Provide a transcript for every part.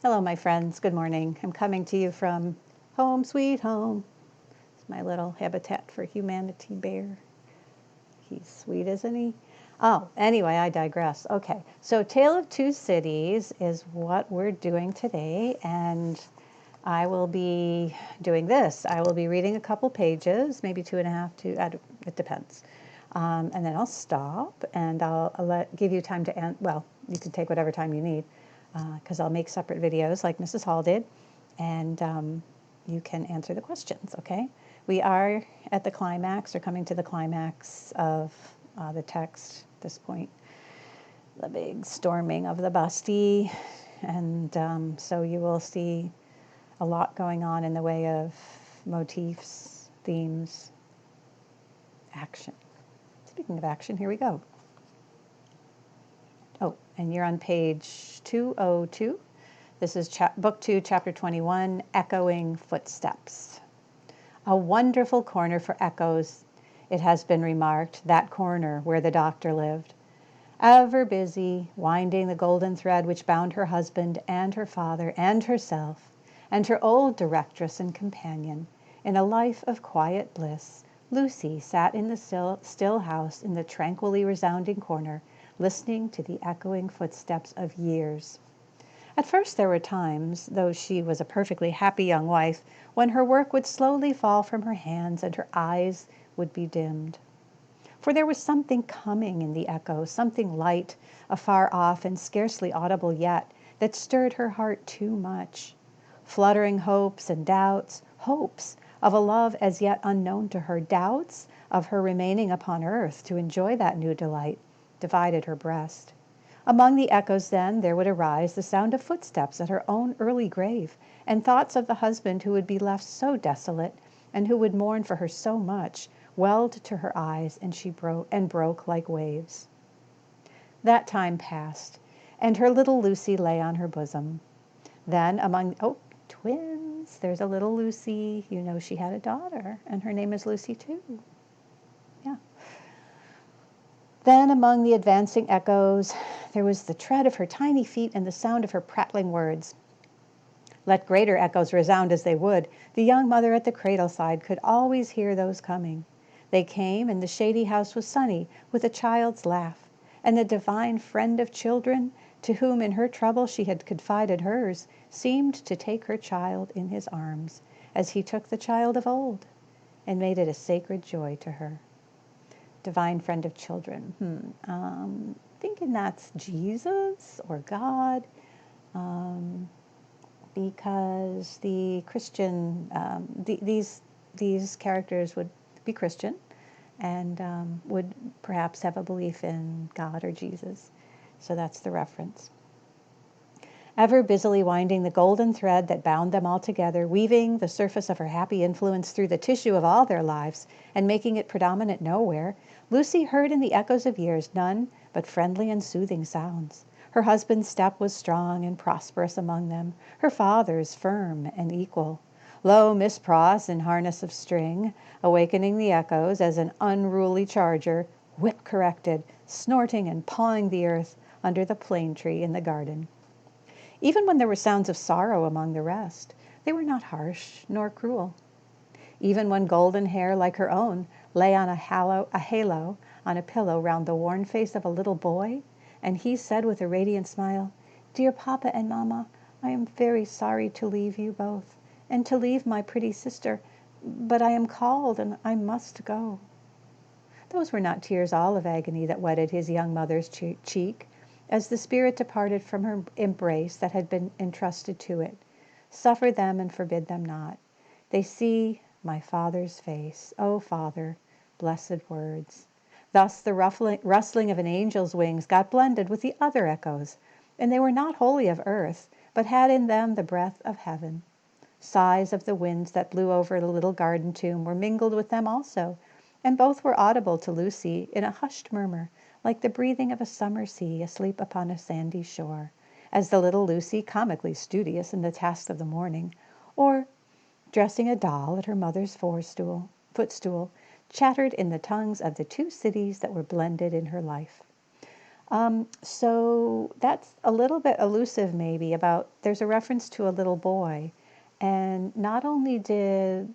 Hello, my friends. Good morning. I'm coming to you from home, sweet home. It's my little Habitat for Humanity bear. He's sweet, isn't he? Oh, anyway, I digress. Okay, so Tale of Two Cities is what we're doing today, and I will be doing this. I will be reading a couple pages, maybe two and a half, it depends. And then I'll stop, and I'll give you time to, well, you can take whatever time you need, because I'll make separate videos like Mrs. Hall did, and you can answer the questions, okay? We are at the climax, or coming to the climax of the text at this point, the big storming of the Bastille, and so you will see a lot going on in the way of motifs, themes, action. Speaking of action, here we go. Oh, and you're on page 202. This is Book 2, Chapter 21, Echoing Footsteps. A wonderful corner for echoes, it has been remarked, that corner where the doctor lived. Ever busy, winding the golden thread which bound her husband and her father and herself, and her old directress and companion, in a life of quiet bliss, Lucy sat in the still house in the tranquilly resounding corner, listening to the echoing footsteps of years. At first there were times, though she was a perfectly happy young wife, when her work would slowly fall from her hands and her eyes would be dimmed. For there was something coming in the echo, something light, afar off and scarcely audible yet, that stirred her heart too much. Fluttering hopes and doubts, hopes of a love as yet unknown to her, doubts of her remaining upon earth to enjoy that new delight, divided her breast. Among the echoes, then, there would arise the sound of footsteps at her own early grave, and thoughts of the husband who would be left so desolate, and who would mourn for her so much, welled to her eyes, and she broke like waves. That time passed, and her little Lucy lay on her bosom. Then twins, there's a little Lucy. You know she had a daughter, and her name is Lucy too. Yeah. Then among the advancing echoes, there was the tread of her tiny feet and the sound of her prattling words. Let greater echoes resound as they would, the young mother at the cradle side could always hear those coming. They came, and the shady house was sunny with a child's laugh, and the divine friend of children, to whom in her trouble she had confided hers, seemed to take her child in his arms, as he took the child of old, and made it a sacred joy to her. Divine friend of children. Thinking that's Jesus or God, because the Christian, these characters would be Christian, and would perhaps have a belief in God or Jesus. So that's the reference. Ever busily winding the golden thread that bound them all together, weaving the surface of her happy influence through the tissue of all their lives, and making it predominant nowhere, Lucy heard in the echoes of years none but friendly and soothing sounds. Her husband's step was strong and prosperous among them, her father's firm and equal. Lo, Miss Pross in harness of string, awakening the echoes as an unruly charger, whip-corrected, snorting and pawing the earth under the plane tree in the garden. Even when there were sounds of sorrow among the rest, they were not harsh nor cruel. Even when golden hair like her own lay on a halo on a pillow round the worn face of a little boy, and he said with a radiant smile, "Dear Papa and Mamma, I am very sorry to leave you both, and to leave my pretty sister, but I am called and I must go." Those were not tears all of agony that wetted his young mother's cheek, as the spirit departed from her embrace that had been entrusted to it. Suffer them and forbid them not. They see my Father's face. O Father, blessed words. Thus the rustling of an angel's wings got blended with the other echoes, and they were not wholly of earth, but had in them the breath of heaven. Sighs of the winds that blew over the little garden tomb were mingled with them also, and both were audible to Lucy in a hushed murmur, like the breathing of a summer sea asleep upon a sandy shore, as the little Lucy, comically studious in the tasks of the morning, or dressing a doll at her mother's footstool, chattered in the tongues of the two cities that were blended in her life. So that's a little bit elusive, maybe, about there's a reference to a little boy. And not only did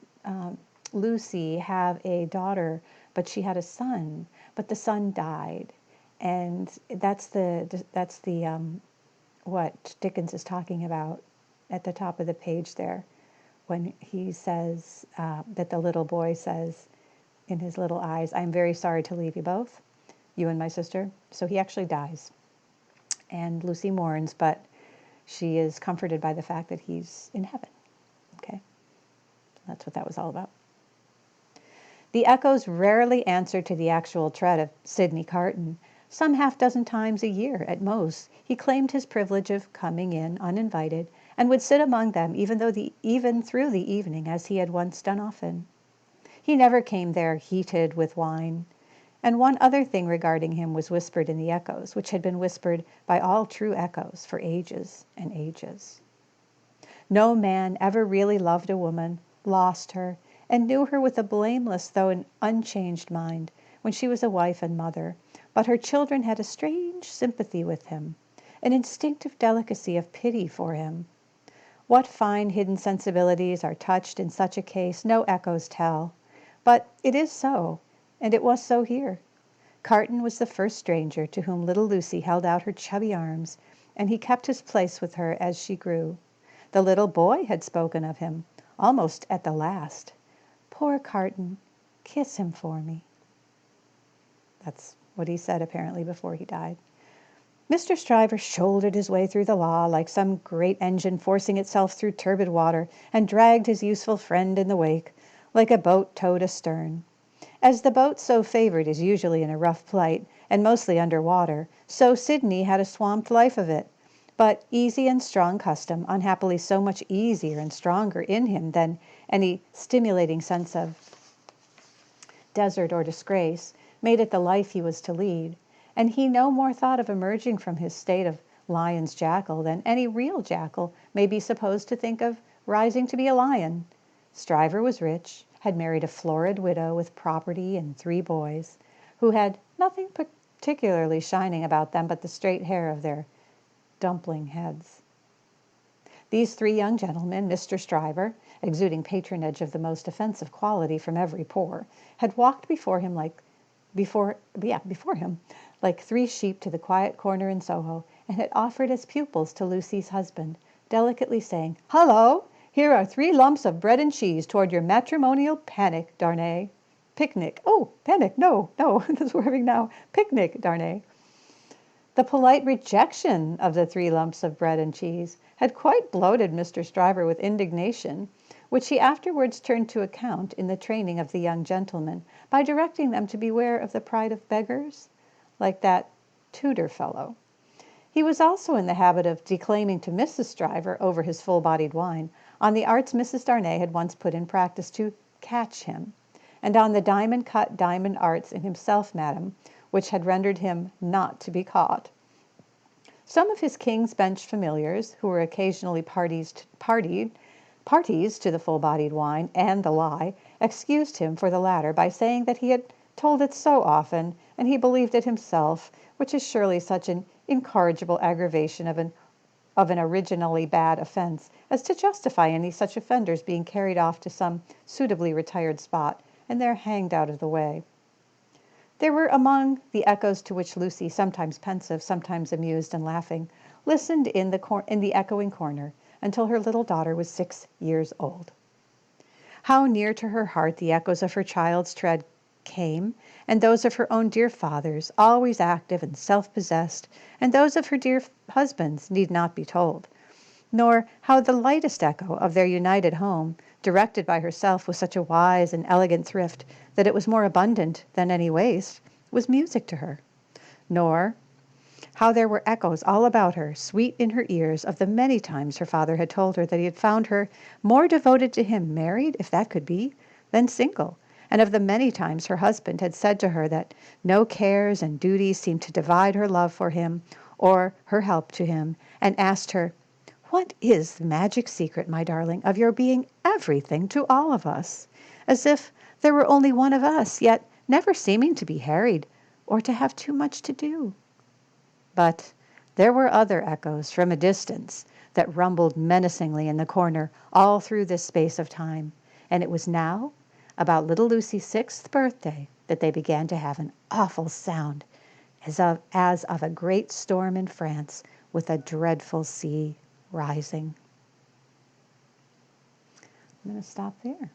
Lucy have a daughter, but she had a son, but the son died. And that's what Dickens is talking about at the top of the page there, when he says that the little boy says in his little eyes, "I'm very sorry to leave you both, you and my sister." So he actually dies. And Lucy mourns, but she is comforted by the fact that he's in heaven. Okay? That's what that was all about. The echoes rarely answered to the actual tread of Sidney Carton. Some half-dozen times a year, at most, he claimed his privilege of coming in uninvited, and would sit among them even through the evening, as he had once done often. He never came there heated with wine. And one other thing regarding him was whispered in the echoes, which had been whispered by all true echoes for ages and ages. No man ever really loved a woman, lost her, and knew her with a blameless though an unchanged mind when she was a wife and mother, but her children had a strange sympathy with him, an instinctive delicacy of pity for him. What fine hidden sensibilities are touched in such a case, no echoes tell. But it is so, and it was so here. Carton was the first stranger to whom little Lucy held out her chubby arms, and he kept his place with her as she grew. The little boy had spoken of him, almost at the last. "Poor Carton, kiss him for me." That's what he said apparently before he died. Mr. Stryver shouldered his way through the law like some great engine forcing itself through turbid water, and dragged his useful friend in the wake, like a boat towed astern. As the boat so favored is usually in a rough plight, and mostly under water, so Sidney had a swamped life of it. But easy and strong custom, unhappily so much easier and stronger in him than any stimulating sense of desert or disgrace, made it the life he was to lead, and he no more thought of emerging from his state of lion's jackal than any real jackal may be supposed to think of rising to be a lion. Stryver was rich, had married a florid widow with property and 3 boys, who had nothing particularly shining about them but the straight hair of their dumpling heads. These 3 young gentlemen, Mr. Stryver, exuding patronage of the most offensive quality from every pore, had walked before him like 3 sheep to the quiet corner in Soho, and had offered as pupils to Lucy's husband, delicately saying, "Hullo! Here are 3 lumps of bread and cheese toward your matrimonial panic, Darnay. Picnic. Oh, panic, no, that's what we're having now. Picnic, Darnay." The polite rejection of the 3 lumps of bread and cheese had quite bloated Mr. Stryver with indignation, which he afterwards turned to account in the training of the young gentlemen by directing them to beware of the pride of beggars, like that Tudor fellow. He was also in the habit of declaiming to Mrs. Stryver over his full-bodied wine on the arts Mrs. Darnay had once put in practice to catch him, and on the diamond-cut diamond arts in himself, madam, which had rendered him not to be caught. Some of his King's Bench familiars, who were occasionally parties to the full-bodied wine and the lie, excused him for the latter by saying that he had told it so often, and he believed it himself, which is surely such an incorrigible aggravation of an originally bad offense as to justify any such offenders being carried off to some suitably retired spot, and there hanged out of the way. There were among the echoes to which Lucy, sometimes pensive, sometimes amused and laughing, listened in the echoing corner until her little daughter was 6 years old. How near to her heart the echoes of her child's tread came, and those of her own dear father's, always active and self-possessed, and those of her dear husband's, need not be told, nor how the lightest echo of their united home, directed by herself with such a wise and elegant thrift that it was more abundant than any waste, was music to her, nor how there were echoes all about her, sweet in her ears, of the many times her father had told her that he had found her more devoted to him married, if that could be, than single, and of the many times her husband had said to her that no cares and duties seemed to divide her love for him or her help to him, and asked her, "What is the magic secret, my darling, of your being everything to all of us, as if there were only one of us, yet never seeming to be harried or to have too much to do?" But there were other echoes from a distance that rumbled menacingly in the corner all through this space of time, and it was now, about little Lucy's 6th birthday, that they began to have an awful sound, as of a great storm in France with a dreadful sea rising. I'm going to stop there.